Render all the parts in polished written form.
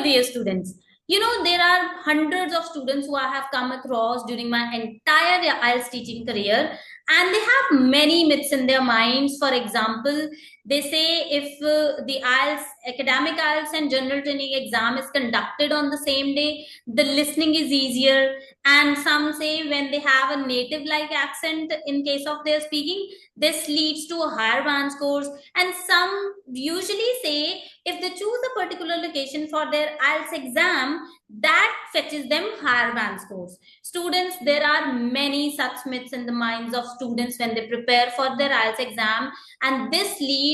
dear students, there are hundreds of students who I have come across during my entire IELTS teaching career, and they have many myths in their minds. For example, they say if the IELTS, academic IELTS and general training exam is conducted on the same day, the listening is easier. And some say when they have a native like accent in case of their speaking, this leads to a higher band scores. And some usually say if they choose a particular location for their IELTS exam, that fetches them higher band scores. Students, there are many such myths in the minds of students when they prepare for their IELTS exam, and this leads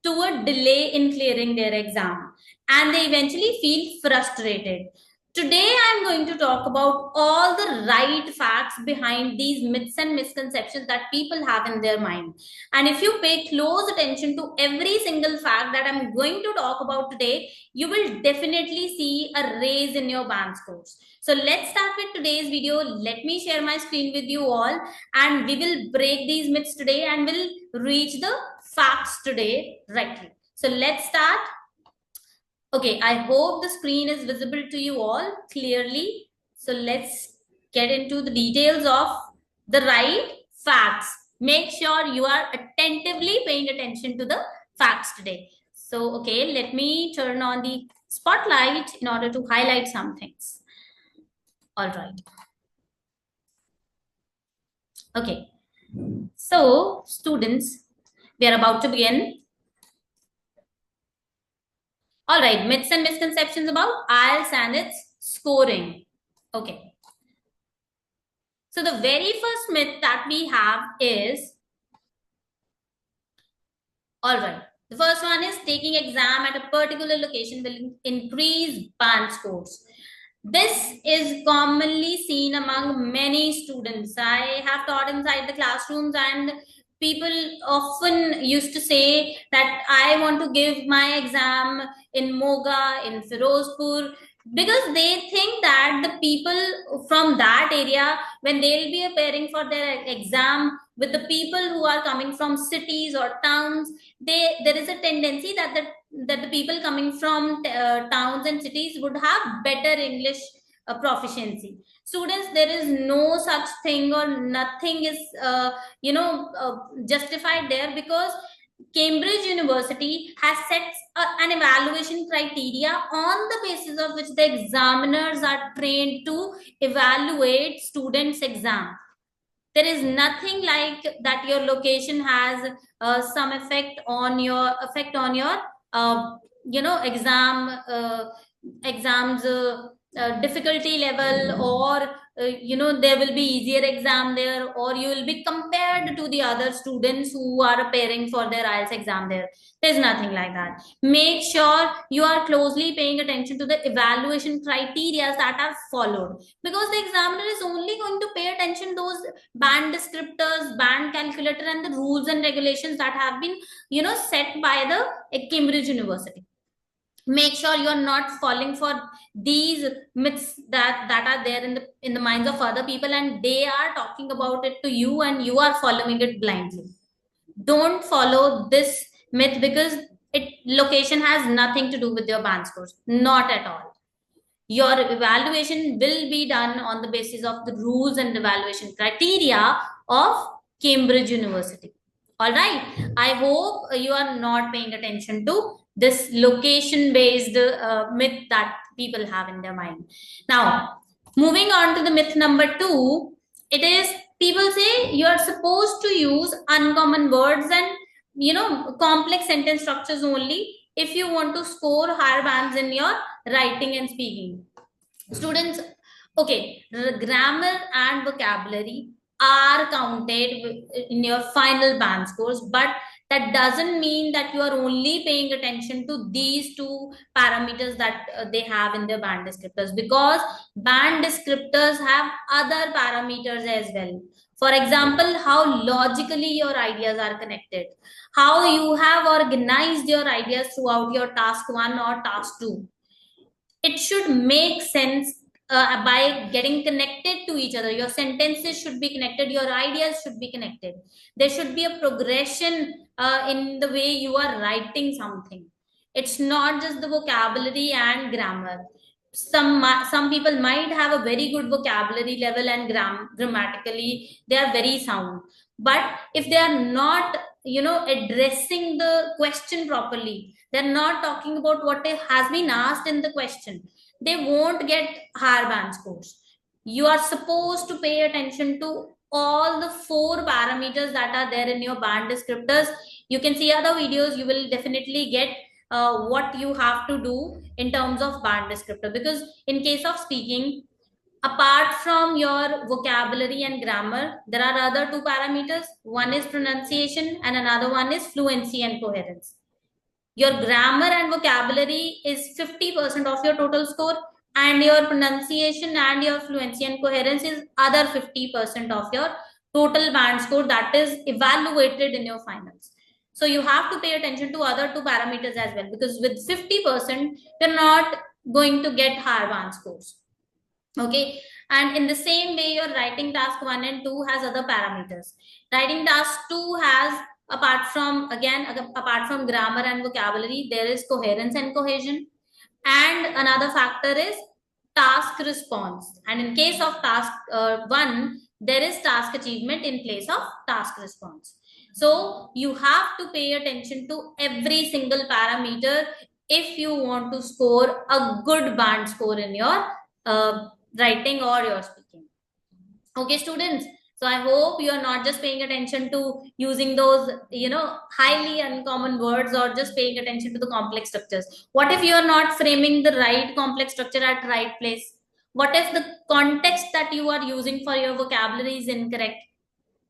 to a delay in clearing their exam, and they eventually feel frustrated. Today, I'm going to talk about all the right facts behind these myths and misconceptions that people have in their mind. And if you pay close attention to every single fact that I'm going to talk about today, you will definitely see a raise in your band scores. So let's start with today's video. Let me share my screen with you all, and we will break these myths today and will reach the facts today rightly. So let's start. Okay, I hope the screen is visible to you all clearly. So let's get into the details of the right facts. Make sure you are attentively paying attention to the facts today. So, okay, let me turn on the spotlight in order to highlight some things. All right. Okay. So, students, we are about to begin. All right, myths and misconceptions about IELTS and its scoring. Okay. So the very first myth that we have is, all right, the first one is taking exam at a particular location will increase band scores. This is commonly seen among many students. I have taught inside the classrooms, and people often used to say that I want to give my exam in Moga, in Firozpur, because they think that the people from that area, when they'll be appearing for their exam with the people who are coming from cities or towns, there is a tendency that the people coming from towns and cities would have better English proficiency. Students, there is no such thing, or nothing is justified there, because Cambridge University has set an evaluation criteria on the basis of which the examiners are trained to evaluate students' exam. There is nothing like that your location has some effect on your exams difficulty level, or there will be easier exam there, or you will be compared to the other students who are appearing for their IELTS exam there. There's nothing like that. Make sure you are closely paying attention to the evaluation criteria that are followed, because the examiner is only going to pay attention those band descriptors, band calculator, and the rules and regulations that have been set by the Cambridge University. Make sure you are not falling for these myths that are there in the minds of other people, and they are talking about it to you and you are following it blindly. Don't follow this myth, because location has nothing to do with your band scores, not at all. Your evaluation will be done on the basis of the rules and evaluation criteria of Cambridge University. All right, I hope you are not paying attention to this location based myth that people have in their mind. Now, moving on to the myth number 2, it is people say you are supposed to use uncommon words and complex sentence structures only if you want to score higher bands in your writing and speaking. Students, okay, grammar and vocabulary are counted in your final band scores, but that doesn't mean that you are only paying attention to these two parameters that they have in their band descriptors, because band descriptors have other parameters as well. For example, how logically your ideas are connected, how you have organized your ideas throughout your task 1 or task 2. It should make sense by getting connected to each other. Your sentences should be connected, your ideas should be connected. There should be a progression in the way you are writing something. It's not just the vocabulary and grammar. Some people might have a very good vocabulary level and grammatically they are very sound, but if they are not, addressing the question properly, they're not talking about what has been asked in the question, they won't get higher band scores. You are supposed to pay attention to all the four parameters that are there in your band descriptors. You can see other videos, you will definitely get what you have to do in terms of band descriptor, because in case of speaking, apart from your vocabulary and grammar, there are other two parameters. One is pronunciation and another one is fluency and coherence. Your grammar and vocabulary is 50% of your total score, and your pronunciation and your fluency and coherence is other 50% of your total band score that is evaluated in your finals. So you have to pay attention to other two parameters as well, because with 50% you're not going to get higher band scores. Okay, and in the same way, your writing task 1 and 2 has other parameters. Writing task 2 has, apart from grammar and vocabulary, there is coherence and cohesion, and another factor is task response. And in case of task 1, there is task achievement in place of task response. So you have to pay attention to every single parameter if you want to score a good band score in your writing or your speaking. Okay, students, so I hope you are not just paying attention to using those, highly uncommon words, or just paying attention to the complex structures. What if you are not framing the right complex structure at right place? What if the context that you are using for your vocabulary is incorrect?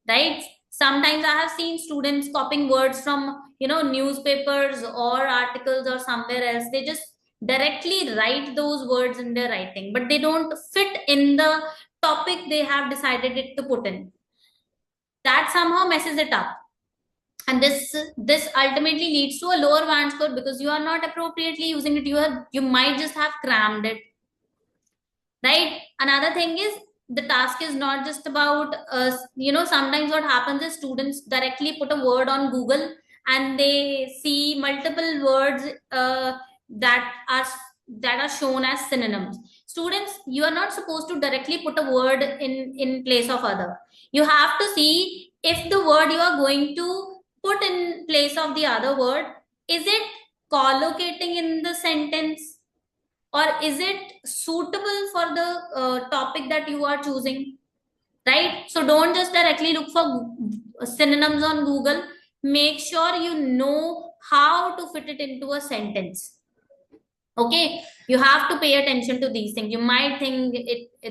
Right? Sometimes I have seen students copying words from, newspapers or articles or somewhere else. They just directly write those words in their writing, but they don't fit in the topic they have decided it to put in. That somehow messes it up, and this ultimately leads to a lower band score, because you are not appropriately using it. You might just have crammed it. Right? Another thing is, the task is not just about sometimes what happens is students directly put a word on Google and they see multiple words that are shown as synonyms. Students, you are not supposed to directly put a word in place of other. You have to see if the word you are going to put in place of the other word, is it collocating in the sentence, or is it suitable for the topic that you are choosing? Right? So don't just directly look for synonyms on Google. Make sure you know how to fit it into a sentence. Okay, you have to pay attention to these things. You might think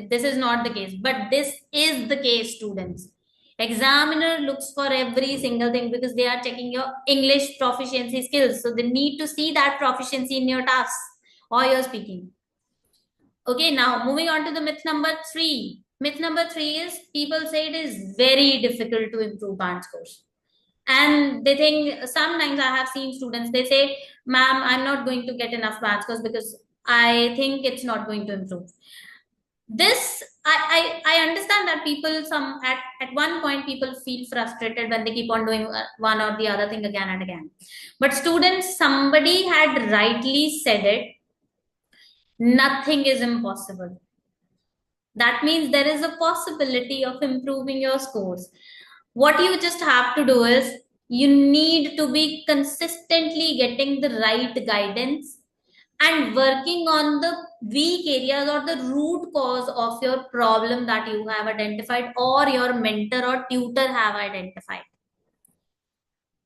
this is not the case, but this is the case, students. Examiner looks for every single thing, because they are checking your English proficiency skills, so they need to see that proficiency in your tasks or your speaking. Okay, now moving on to the myth number 3. Myth number 3 is, people say it is very difficult to improve band scores. And they think, sometimes I have seen students, they say, ma'am, I'm not going to get enough band scores because I think it's not going to improve. This, I understand that people, at one point, people feel frustrated when they keep on doing one or the other thing again and again. But students, somebody had rightly said it, nothing is impossible. That means there is a possibility of improving your scores. What you just have to do is, you need to be consistently getting the right guidance and working on the weak areas or the root cause of your problem that you have identified, or your mentor or tutor have identified.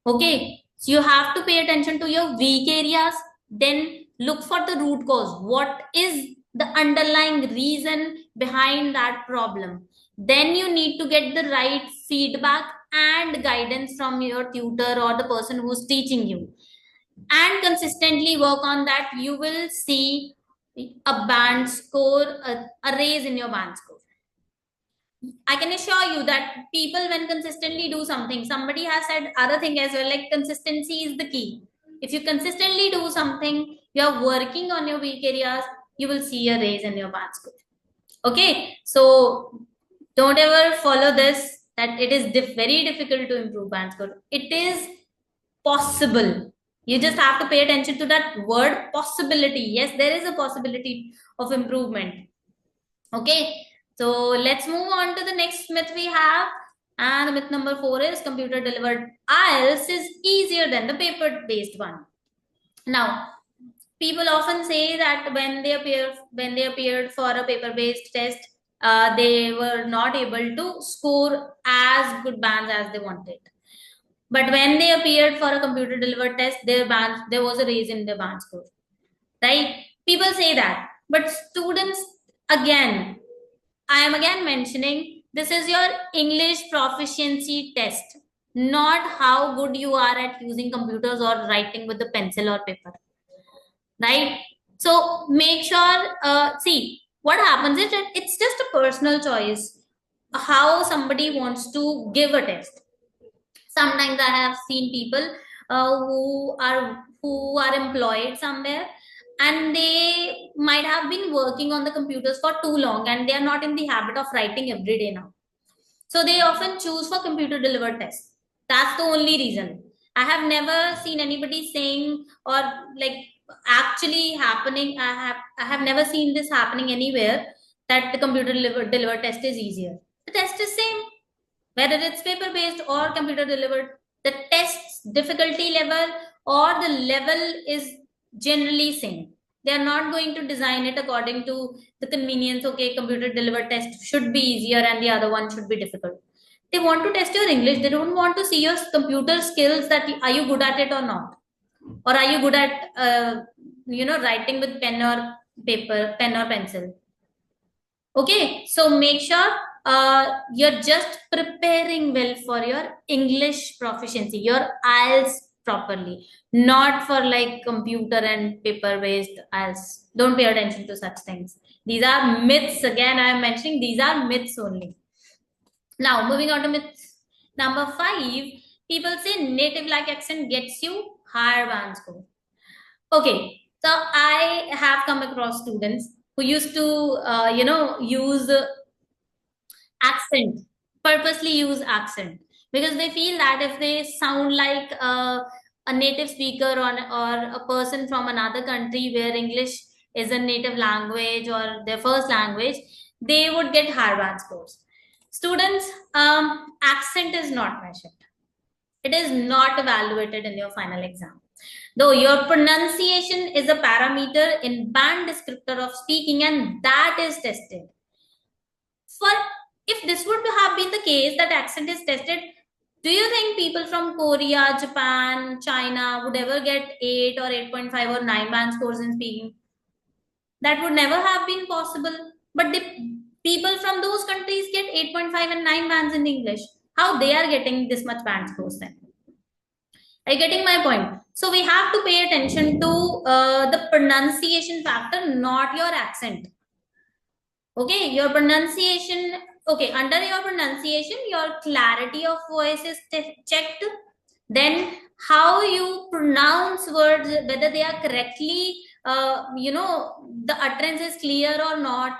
Okay, so you have to pay attention to your weak areas, then look for the root cause. What is the underlying reason behind that problem? Then you need to get the right feedback and guidance from your tutor or the person who's teaching you, and consistently work on that. You will see a band score, a raise in your band score. I can assure you that people, when consistently do something, somebody has said other thing as well, like consistency is the key. If you consistently do something, you're working on your weak areas, you will see a raise in your band score. Okay, so don't ever follow this, that it is very difficult to improve band score. It is possible. You just have to pay attention to that word possibility. Yes, there is a possibility of improvement. Okay, so let's move on to the next myth we have. And myth number 4 is computer delivered IELTS is easier than the paper based one. Now, people often say that when they appeared for a paper based test, they were not able to score as good bands as they wanted. But when they appeared for a computer delivered test, there was a raise in their band score. Right? People say that. But students, again, I am again mentioning this is your English proficiency test, not how good you are at using computers or writing with the pencil or paper. Right? So make sure, see, what happens is that it's just a personal choice how somebody wants to give a test. Sometimes I have seen people who are employed somewhere, and they might have been working on the computers for too long, and they are not in the habit of writing every day now, so they often choose for computer delivered tests. That's the only reason. I have never seen anybody saying, or like actually happening. I have never seen this happening anywhere, that the computer delivered test is easier. The test is same, whether it's paper based or computer delivered. The test's difficulty level or the level is generally same. They are not going to design it according to the convenience. Okay, computer delivered test should be easier and the other one should be difficult. They want to test your English. They don't want to see your computer skills, that are you good at it or not, or are you good at writing with pen or pencil. Okay, so make sure you're just preparing well for your English proficiency, your IELTS properly, not for like computer and paper based IELTS. Don't pay attention to such things. These are myths. Again, I am mentioning these are myths only. Now, moving on to myth number 5, people say native like accent gets you higher band score. Okay, so I have come across students who used to, use accent, purposely use accent, because they feel that if they sound like a native speaker, or a person from another country where English is a native language or their first language, they would get higher band scores. Students, accent is not measured. It is not evaluated in your final exam. Though your pronunciation is a parameter in band descriptor of speaking, and that is tested. For if this would have been the case that accent is tested, do you think people from Korea, Japan, China would ever get 8 or 8.5 or 9 band scores in speaking? That would never have been possible. But the people from those countries get 8.5 and 9 bands in English. How they are getting this much band scores then? Are you getting my point? So we have to pay attention to the pronunciation factor, not your accent. Okay, your pronunciation. Okay, under your pronunciation, your clarity of voice is checked. Then how you pronounce words, whether they are correctly, the utterance is clear or not,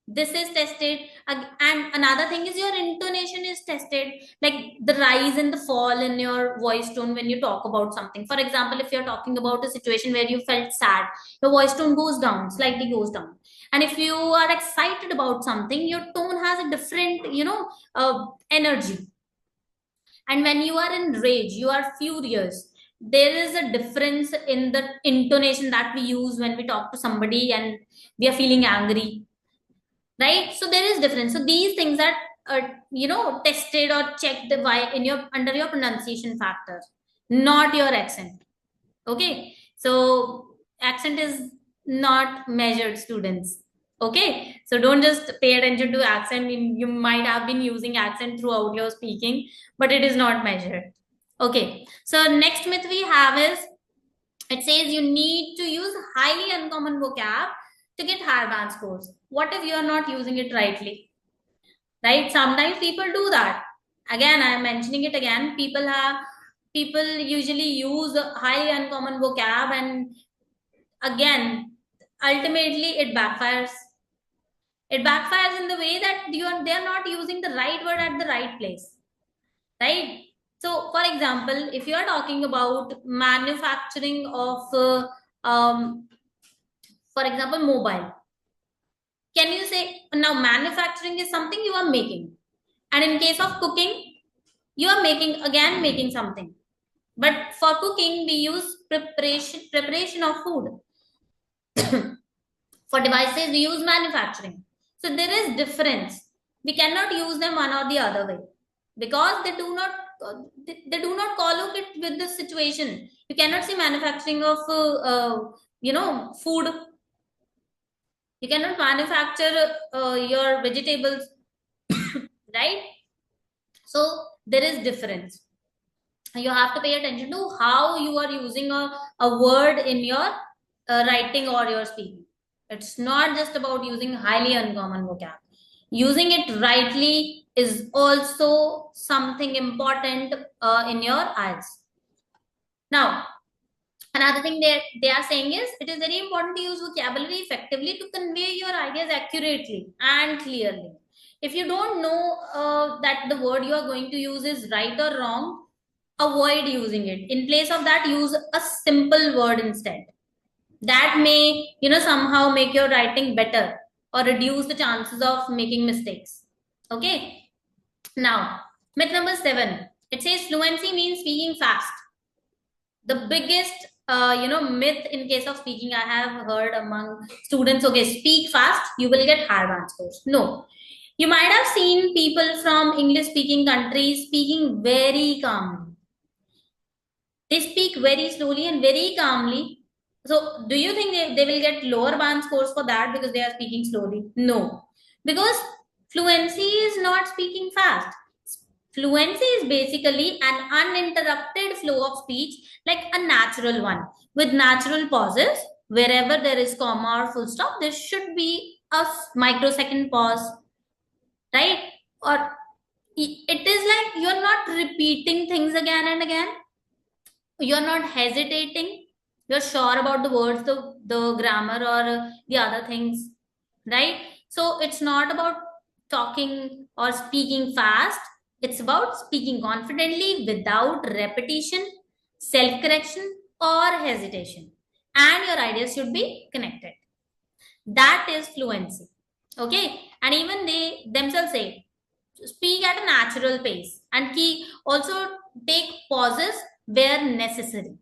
this is tested. And another thing is your intonation is tested, like the rise and the fall in your voice tone when you talk about something. For example, if you're talking about a situation where you felt sad, your voice tone goes down, slightly goes down. And if you are excited about something, your tone has a different, energy. And when you are in rage, you are furious, there is a difference in the intonation that we use when we talk to somebody and we are feeling angry, right? So there is difference. So these things are tested or checked by in your under your pronunciation factor, not your accent. Okay, so accent is not measured, students. Okay, so don't just pay attention to accent. You might have been using accent throughout your speaking, but it is not measured. Okay, so next myth we have is, it says you need to use highly uncommon vocab to get higher band scores. What if you are not using it rightly? Right? Sometimes people do that. Again, I am mentioning it again. People usually use highly uncommon vocab, and again, ultimately it backfires. It backfires in the way that they are not using the right word at the right place. Right? So, for example, if you are talking about manufacturing of, for example, mobile, can you say now manufacturing is something you are making, and in case of cooking, you are making something. But for cooking, we use preparation of food. For devices, we use manufacturing. So there is difference. We cannot use them one or the other way because they do not follow it with the situation. You cannot see manufacturing of food. You cannot manufacture your vegetables, right? So there is difference. You have to pay attention to how you are using a word in your writing or your speaking. It's not just about using highly uncommon vocab. Using it rightly is also something important in your IELTS. Now, another thing they are saying is it is very important to use vocabulary effectively to convey your ideas accurately and clearly. If you don't know that the word you are going to use is right or wrong, avoid using it. In place of that, use a simple word instead. That may, somehow make your writing better or reduce the chances of making mistakes. Okay. Now, myth number 7. It says fluency means speaking fast. The biggest myth in case of speaking I have heard among students, okay, speak fast, you will get higher band scores. No, you might have seen people from English speaking countries speaking very calmly. They speak very slowly and very calmly. So do you think they will get lower band scores for that because they are speaking slowly? No, because fluency is not speaking fast. Fluency is basically an uninterrupted flow of speech, like a natural one, with natural pauses. Wherever there is comma or full stop, there should be a microsecond pause, right? Or it is like you're not repeating things again and again. You're not hesitating. You're sure about the words, the grammar, or the other things, right? So it's not about talking or speaking fast. It's about speaking confidently without repetition, self correction, or hesitation. And your ideas should be connected. That is fluency. Okay. And even they themselves say speak at a natural pace and key also take pauses where necessary,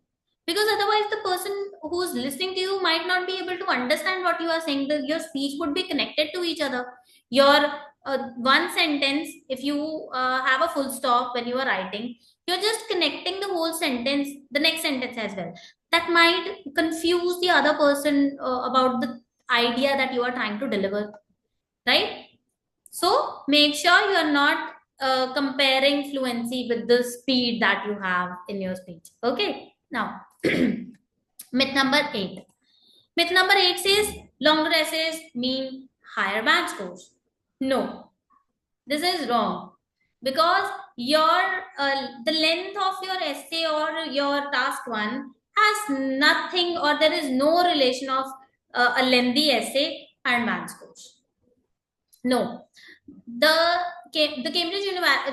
because otherwise the person who's listening to you might not be able to understand what you are saying. Your speech would be connected to each other. Your one sentence, if you have a full stop when you are writing, you're just connecting the whole sentence, the next sentence as well. That might confuse the other person about the idea that you are trying to deliver, right? So make sure you are not comparing fluency with the speed that you have in your speech. Okay. Now, myth number 8. Myth number 8 says longer essays mean higher band scores. No, this is wrong, because your the length of your essay or your task one has nothing, or there is no relation of a lengthy essay and band scores. No, the the Cambridge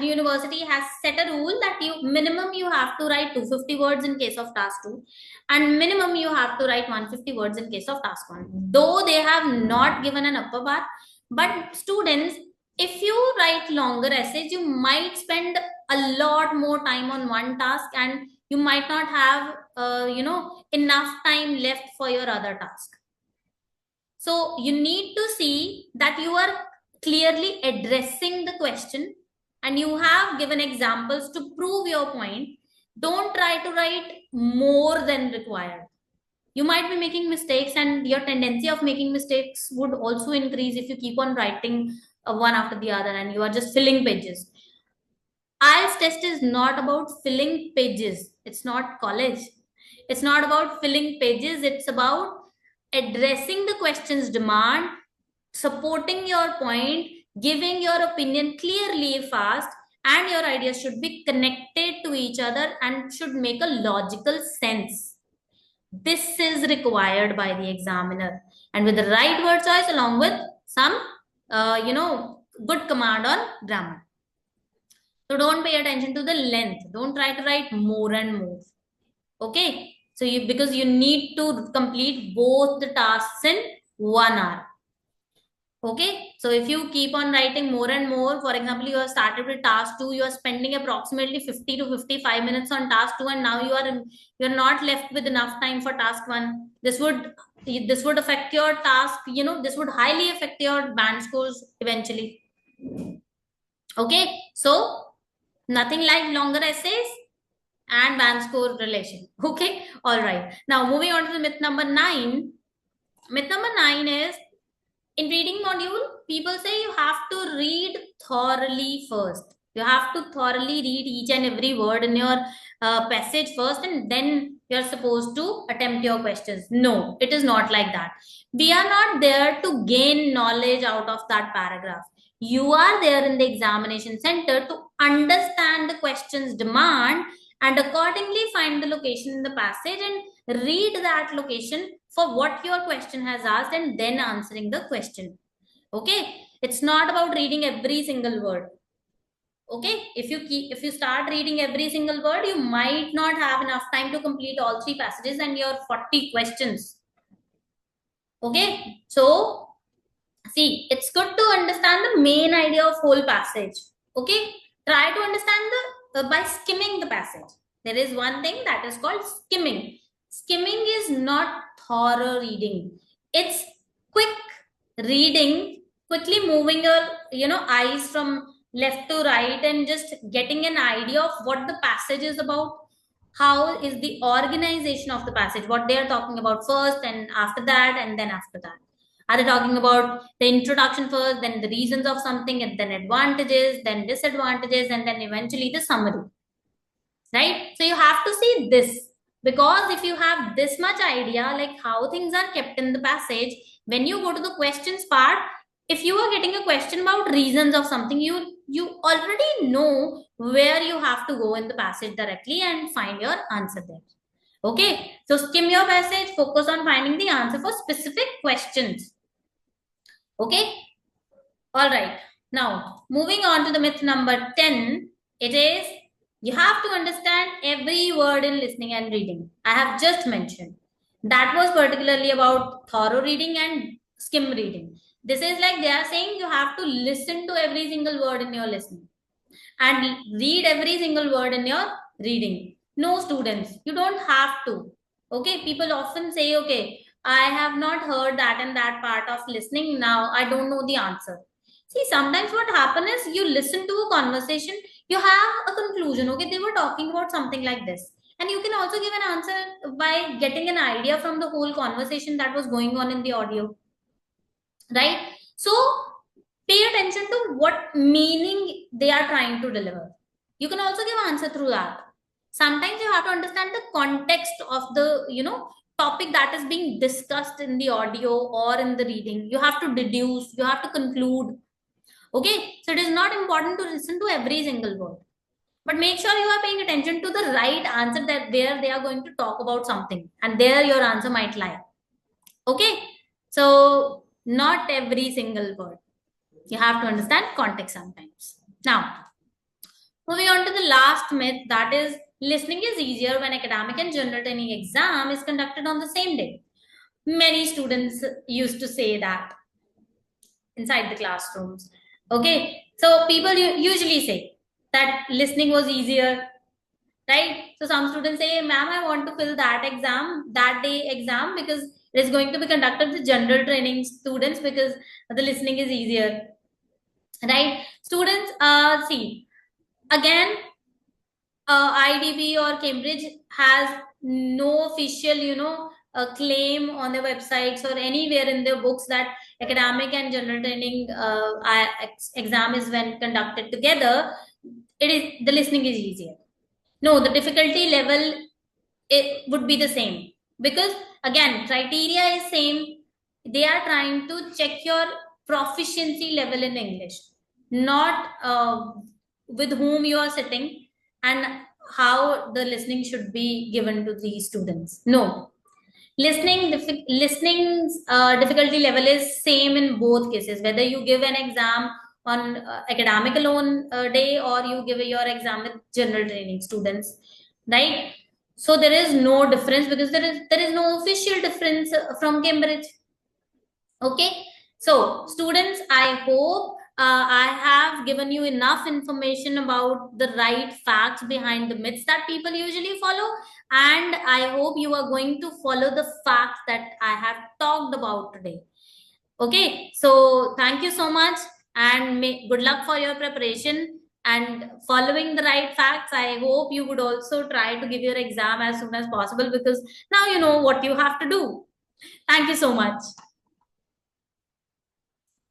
University has set a rule that you have to write 250 words in case of task 2, and minimum you have to write 150 words in case of task 1. Though they have not given an upper bar, but students, if you write longer essays, you might spend a lot more time on one task, and you might not have enough time left for your other task. So you need to see that you are clearly addressing the question and you have given examples to prove your point. Don't try to write more than required. You might be making mistakes, and your tendency of making mistakes would also increase if you keep on writing one after the other and you are just filling pages. IELTS test is not about filling pages. It's not college. It's not about filling pages. It's about addressing the question's demand, supporting your point, giving your opinion clearly fast, and your ideas should be connected to each other and should make a logical sense. This is required by the examiner, and with the right word choice along with some good command on grammar. So don't pay attention to the length. Don't try to write more and more. Okay. So because you need to complete both the tasks in 1 hour. Okay, so if you keep on writing more and more, for example, you have started with task 2, you are spending approximately 50 to 55 minutes on task 2, and now you're not left with enough time for task 1. This would affect your task, this would highly affect your band scores eventually. Okay, so nothing like longer essays and band score relation. Okay, all right. Now moving on to the myth number 9. Myth number 9 is, in reading module, people say you have to read thoroughly first. You have to thoroughly read each and every word in your passage first, and then you're supposed to attempt your questions. No, it is not like that. We are not there to gain knowledge out of that paragraph. You are there in the examination center to understand the question's demand and accordingly find the location in the passage and read that location for what your question has asked and then answering the question. Okay, it's not about reading every single word. Okay, if you start reading every single word, you might not have enough time to complete all 3 passages and your 40 questions. Okay, so see, it's good to understand the main idea of whole passage. Okay, try to understand by skimming the passage. There is one thing that is called skimming. Skimming is not thorough reading. It's quick reading, quickly moving your eyes from left to right and just getting an idea of what the passage is about. How is the organization of the passage, what they are talking about first, and after that, and then after that. Are they talking about the introduction first, then the reasons of something, and then advantages, then disadvantages, and then eventually the summary? Right? So you have to see this, because if you have this much idea, like how things are kept in the passage, when you go to the questions part, if you are getting a question about reasons of something, you already know where you have to go in the passage directly and find your answer there. Okay, so skim your passage, focus on finding the answer for specific questions. Okay, all right. Now, moving on to the myth number 10, it is, you have to understand every word in listening and reading. I have just mentioned. That was particularly about thorough reading and skim reading. This is like they are saying you have to listen to every single word in your listening and read every single word in your reading. No, students, you don't have to. Okay, people often say, okay, I have not heard that and that part of listening. Now I don't know the answer. See, sometimes what happens is you listen to a conversation, you have a conclusion. Okay, they were talking about something like this. And you can also give an answer by getting an idea from the whole conversation that was going on in the audio. Right? So pay attention to what meaning they are trying to deliver. You can also give answer through that. Sometimes you have to understand the context of the topic that is being discussed in the audio or in the reading. You have to deduce, you have to conclude. Okay, so it is not important to listen to every single word, but make sure you are paying attention to the right answer, that where they are going to talk about something and there your answer might lie. Okay, so not every single word. You have to understand context sometimes. Now, moving on to the last myth, that is, listening is easier when academic and general training exam is conducted on the same day. Many students used to say that inside the classrooms. Okay, so people usually say that listening was easier, right? So some students say, ma'am, I want to fill that day exam, because it is going to be conducted with general training students because the listening is easier. Right? Students, see, again, IDB or Cambridge has no official, claim on their websites or anywhere in their books that academic and general training exam is when conducted together. The listening is easier. No, the difficulty level, it would be the same, because again, criteria is same. They are trying to check your proficiency level in English, not with whom you are sitting and how the listening should be given to these students. No, listening's difficulty level is same in both cases, whether you give an exam on academic alone day, or you give your exam with general training students, right? So there is no difference, because there is no official difference from Cambridge. Okay, so students, I hope I have given you enough information about the right facts behind the myths that people usually follow, and I hope you are going to follow the facts that I have talked about today. Okay, so thank you so much, and good luck for your preparation and following the right facts. I hope you would also try to give your exam as soon as possible, because now you know what you have to do. Thank you so much.